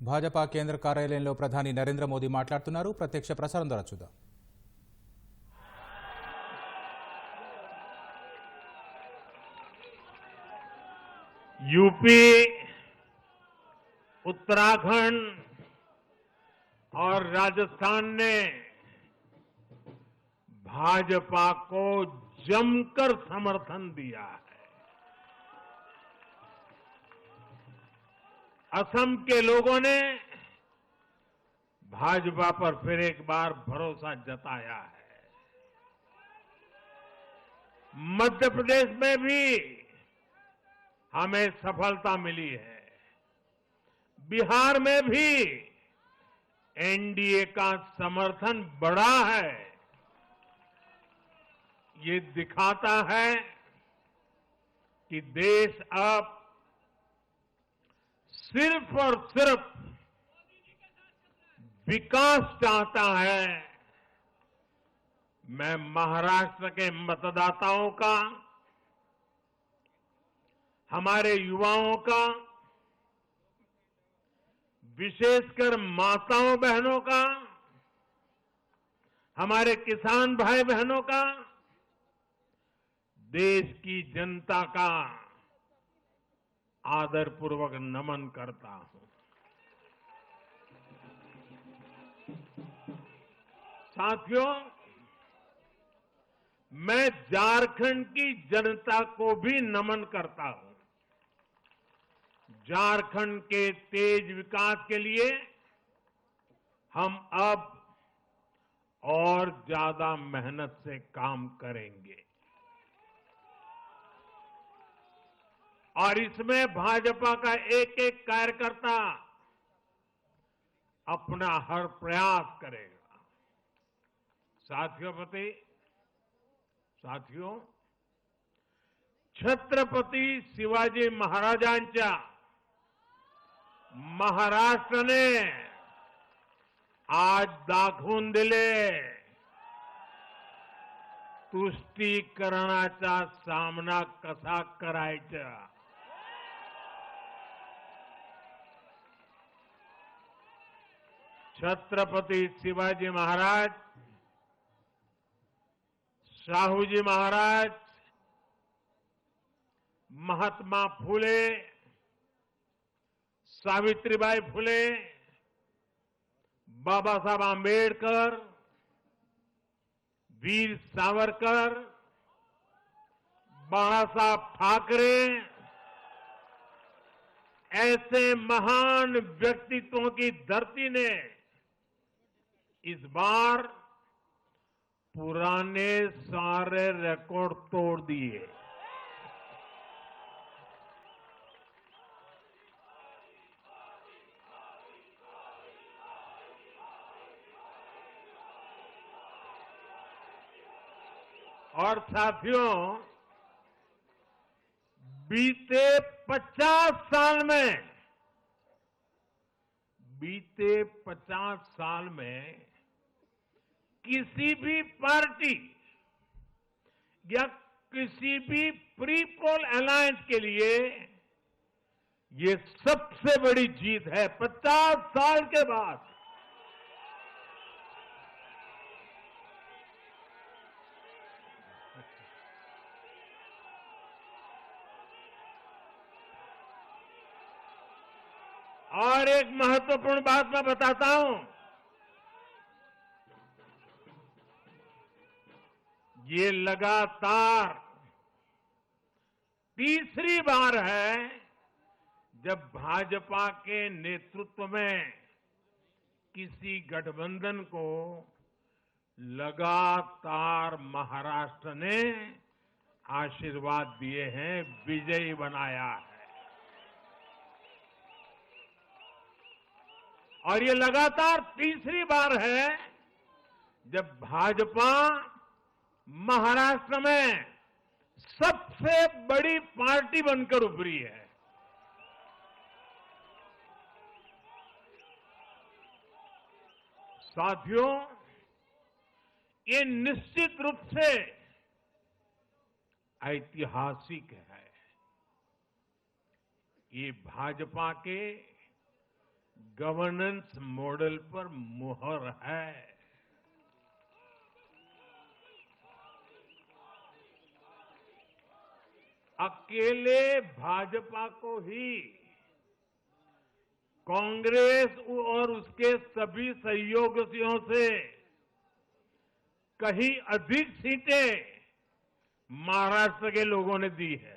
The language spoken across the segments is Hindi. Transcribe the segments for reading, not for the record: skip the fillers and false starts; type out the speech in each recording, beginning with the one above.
భాజపా కేంద్ర కార్యాలయంలో ప్రధాని నరేంద్ర మోదీ మాట్లాడుతున్నారు. ప్రత్యక్ష ప్రసారం ద్వారా చూద్దాం. यूपी, उत्तराखंड और राजस्थान ने भाजपा को जमकर समर्थन दिया है। असम के लोगों ने भाजपा पर फिर एक बार भरोसा जताया है। मध्य प्रदेश में भी हमें सफलता मिली है। बिहार में भी एनडीए का समर्थन बढ़ा है। ये दिखाता है कि देश अब सिर्फ और सिर्फ विकास चाहता है। मैं महाराष्ट्र के मतदाताओं का, हमारे युवाओं का, विशेषकर माताओं बहनों का, हमारे किसान भाई बहनों का, देश की जनता का आदरपूर्वक नमन करता हूं। साथियों, मैं झारखंड की जनता को भी नमन करता हूं। झारखंड के तेज विकास के लिए हम अब और ज्यादा मेहनत से काम करेंगे और इसमें भाजपा का एक एक कार्यकर्ता अपना हर प्रयास करेगा। साथियों, छत्रपती शिवाजी महाराजांच्या महाराष्ट्राने आज दाखवून दिले तुष्टीकरणाचा सामना कसा करायचा। छत्रपती शिवाजी महाराज, शाहूजी महाराज, महात्मा फुले, सावित्रीबाई फुले, बाबा साहब आंबेडकर, वीर सावरकर, बाला साहब ठाकरे, ऐसे महान व्यक्तित्वों की धरती ने इस बार पुराने सारे रिकॉर्ड तोड़ दिए। और साथियों, बीते 50 साल में किसी भी पार्टी या किसी भी प्री पोल अलायंस के लिए ये सबसे बड़ी जीत है। 50 साल के बाद और एक महत्वपूर्ण बात मैं बताता हूं, ये लगातार तीसरी बार है जब भाजपा के नेतृत्व में किसी गठबंधन को लगातार महाराष्ट्र ने आशीर्वाद दिए हैं, विजयी बनाया है। और ये लगातार तीसरी बार है जब भाजपा महाराष्ट्र में सबसे बड़ी पार्टी बनकर उभरी है। साथियों, ये निश्चित रूप से ऐतिहासिक है। ये भाजपा के गवर्नेंस मॉडल पर मुहर है। अकेले भाजपा को ही कांग्रेस और उसके सभी सहयोगियों से कहीं अधिक सीटें महाराष्ट्र के लोगों ने दी है।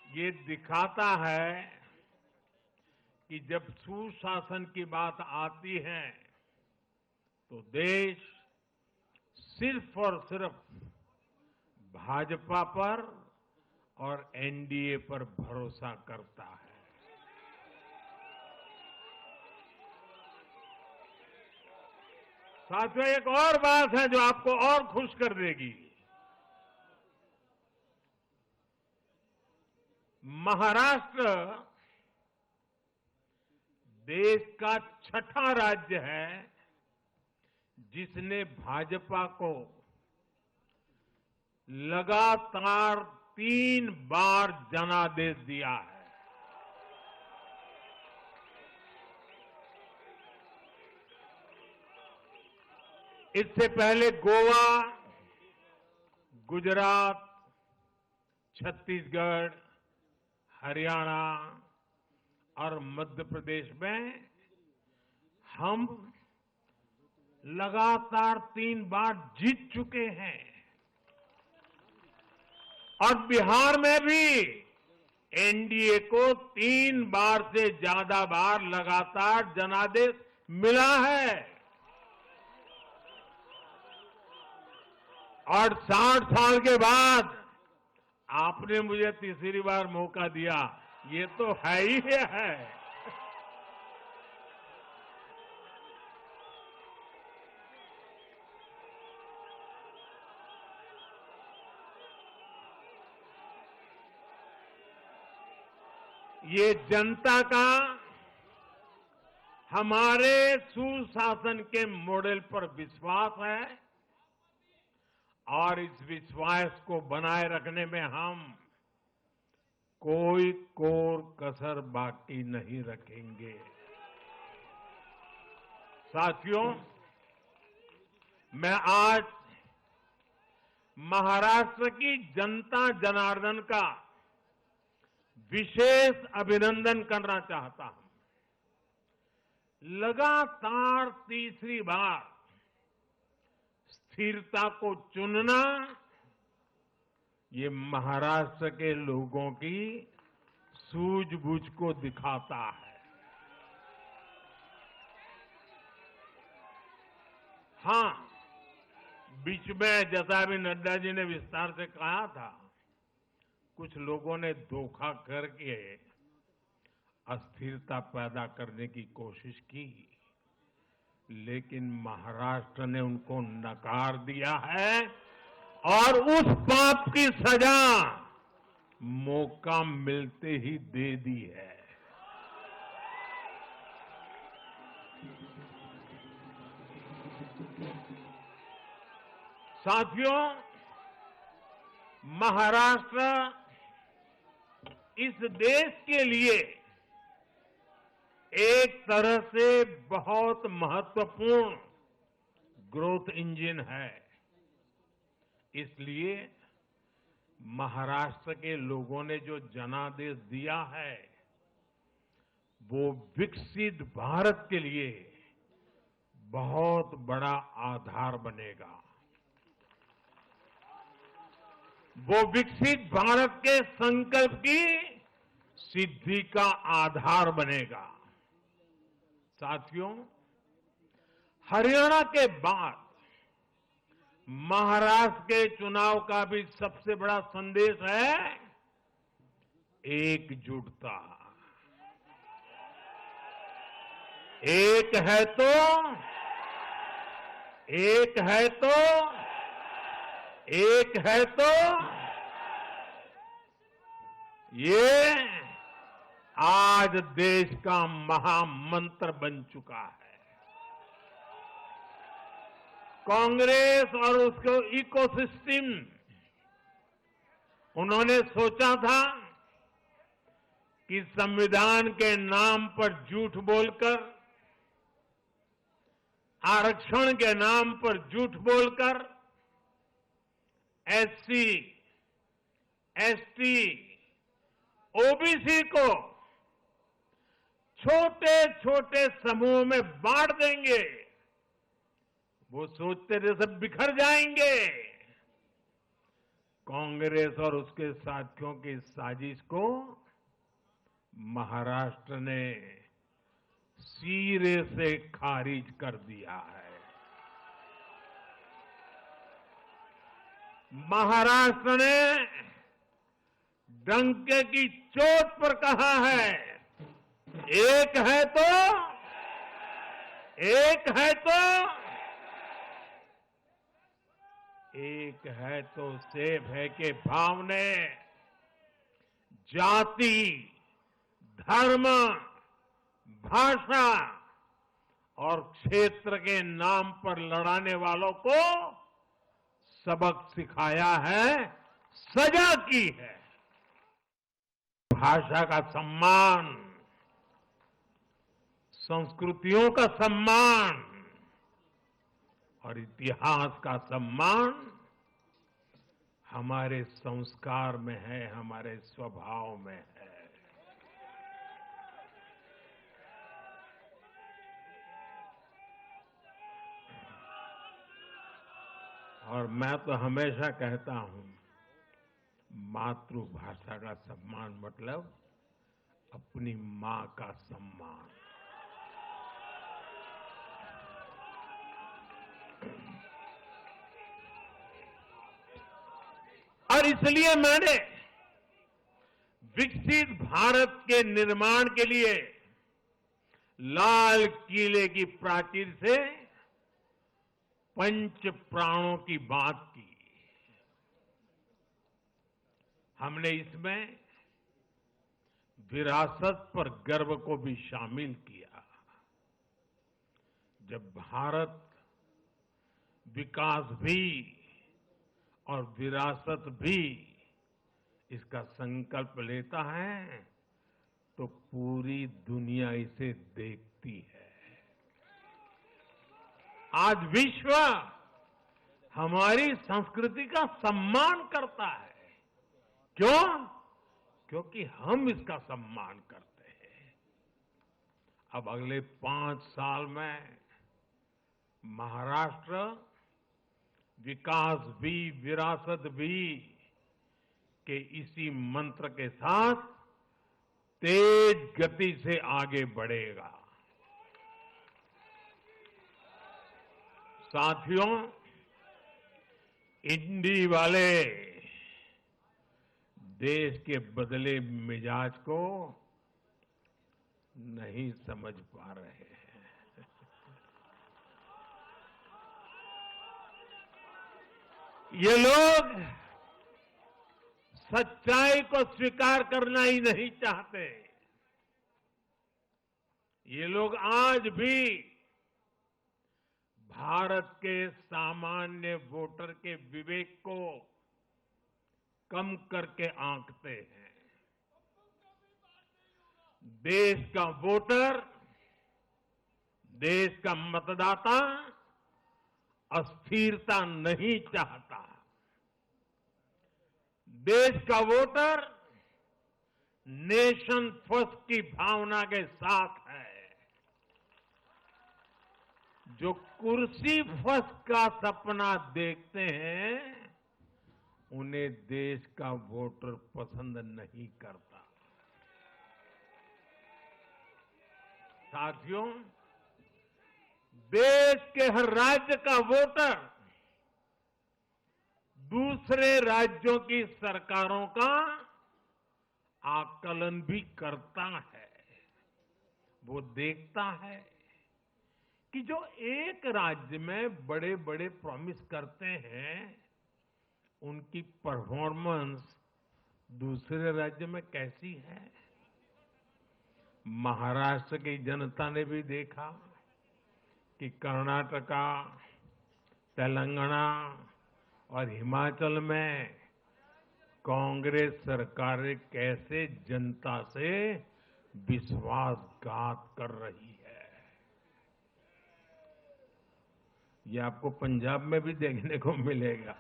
ये दिखाता है कि जब सुशासन की बात आती है तो देश सिर्फ और सिर्फ भाजपा पर और एनडीए पर भरोसा करता है। साथियों, एक और बात है जो आपको और खुश कर देगी। महाराष्ट्र देश का छठा राज्य है जिसने भाजपा को लगातार 3 बार जनादेश दिया है। इससे पहले गोवा, गुजरात, छत्तीसगढ़, हरियाणा और मध्य प्रदेश में हम लगातार 3 बार जीत चुके हैं और बिहार में भी एनडीए को 3 बार से ज्यादा बार लगातार जनादेश मिला है। और 60 साल के बाद आपने मुझे तीसरी बार मौका दिया, ये तो है ही है। ये जनता का हमारे सुशासन के मॉडल पर विश्वास है और इस विश्वास को बनाए रखने में हम कोई कोर कसर बाकी नहीं रखेंगे। साथियों, मैं आज महाराष्ट्र की जनता जनार्दन का विशेष अभिनंदन करना चाहता हूं। लगातार तीसरी बार स्थिरता को चुनना ये महाराष्ट्र के लोगों की सूझबूझ को दिखाता है। हां, बीच में जैसा अभी नड्डा जी ने विस्तार से कहा था, कुछ लोगों ने धोखा करके अस्थिरता पैदा करने की कोशिश की, लेकिन महाराष्ट्र ने उनको नकार दिया है और उस पाप की सजा मौका मिलते ही दे दी है। साथियों, महाराष्ट्र इस देश के लिए एक तरह से बहुत महत्वपूर्ण ग्रोथ इंजन है। इसलिए महाराष्ट्र के लोगों ने जो जनादेश दिया है वो विकसित भारत के लिए बहुत बड़ा आधार बनेगा। वो विकसित भारत के संकल्प की सिद्धि का आधार बनेगा। साथियों, हरियाणा के बाद महाराष्ट्र के चुनाव का भी सबसे बड़ा संदेश है एकजुटता। एक है तो एक है तो एक है तो ये आज देश का महामंत्र बन चुका है। कांग्रेस और उसको इकोसिस्टम, उन्होंने सोचा था कि संविधान के नाम पर झूठ बोलकर, आरक्षण के नाम पर झूठ बोलकर एससी, एसटी, ओबीसी को छोटे छोटे समूहों में बांट देंगे, वो सोचते थे सब बिखर जाएंगे। कांग्रेस और उसके साथियों की साजिश को महाराष्ट्र ने सिरे से खारिज कर दिया है। महाराष्ट्र ने डंके की चोट पर कहा है, एक है तो सेब है के भाव ने जाति, धर्म, भाषा और क्षेत्र के नाम पर लड़ाने वालों को सबक सिखाया है, सजा की है। भाषा का सम्मान, संस्कृतियों का सम्मान और इतिहास का सम्मान हमारे संस्कार में है, हमारे स्वभाव में है। और मैं तो हमेशा कहता हूं, मातृभाषा का सम्मान मतलब अपनी मां का सम्मान। और इसलिए मैंने विकसित भारत के निर्माण के लिए लाल किले की प्राचीर से पंच प्राणों की बात की। हमने इसमें विरासत पर गर्व को भी शामिल किया। जब भारत विकास भी और विरासत भी इसका संकल्प लेता है तो पूरी दुनिया इसे देखती है। आज विश्व हमारी संस्कृति का सम्मान करता है। क्यों? क्योंकि हम इसका सम्मान करते हैं। अब अगले 5 साल में महाराष्ट्र विकास भी, विरासत भी के इसी मंत्र के साथ तेज गति से आगे बढ़ेगा। साथियों, इंडी वाले देश के बदले मिजाज को नहीं समझ पा रहे हैं। ये लोग सच्चाई को स्वीकार करना ही नहीं चाहते। ये लोग आज भी भारत के सामान्य वोटर के विवेक को कम करके आंकते हैं। देश का वोटर, देश का मतदाता अस्थिरता नहीं चाहता। देश का वोटर नेशन फर्स्ट की भावना के साथ है। जो कुर्सी फर्स्ट का सपना देखते हैं उन्हें देश का वोटर पसंद नहीं करता। साथियों, देश के हर राज्य का वोटर दूसरे राज्यों की सरकारों का आकलन भी करता है। वो देखता है कि जो एक राज्य में बड़े बड़े प्रॉमिस करते हैं उनकी परफॉर्मेंस दूसरे राज्य में कैसी है। महाराष्ट्र की जनता ने भी देखा कि कर्नाटका, तेलंगाना और हिमाचल में कांग्रेस सरकार कैसे जनता से विश्वासघात कर रही है। ये आपको पंजाब में भी देखने को मिलेगा।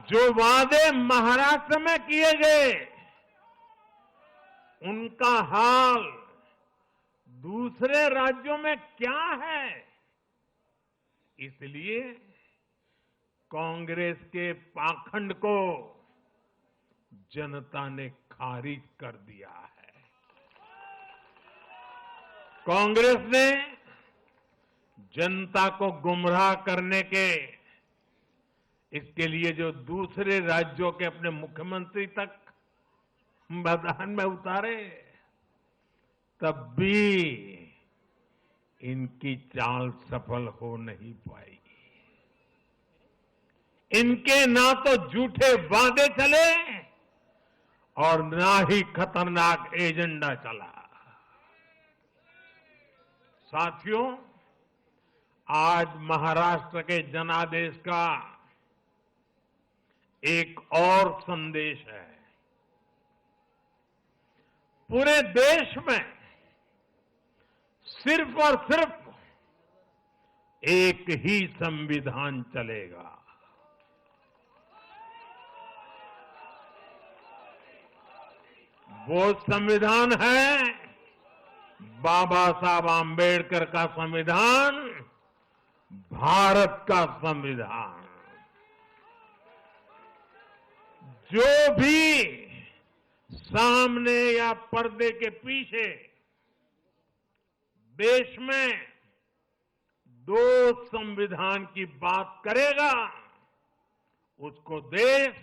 जो वादे महाराष्ट्र में किए गए, उनका हाल दूसरे राज्यों में क्या है। इसलिए कांग्रेस के पाखंड को जनता ने खारिज कर दिया है। कांग्रेस ने जनता को गुमराह करने के, इसके लिए जो दूसरे राज्यों के अपने मुख्यमंत्री तक मैदान में उतारे, तब भी इनकी चाल सफल हो नहीं पाई। इनके ना तो झूठे वादे चले और ना ही खतरनाक एजेंडा चला। साथियों, आज महाराष्ट्र के जनादेश का एक और संदेश है। पूरे देश में सिर्फ और सिर्फ एक ही संविधान चलेगा। वो संविधान है बाबा साहब आम्बेडकर का संविधान, भारत का संविधान। जो भी सामने या पर्दे के पीछे देश में दो संविधान की बात करेगा, उसको देश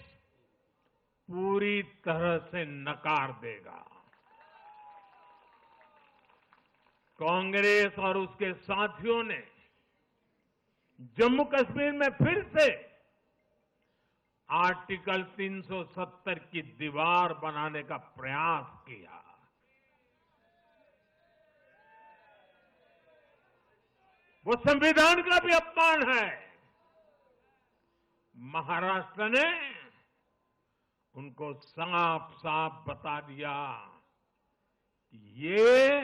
पूरी तरह से नकार देगा। कांग्रेस और उसके साथियों ने जम्मू कश्मीर में फिर से आर्टिकल 370 की दीवार बनाने का प्रयास किया। वो संविधान का भी अपमान है। महाराष्ट्र ने उनको साफ साफ बता दिया कि ये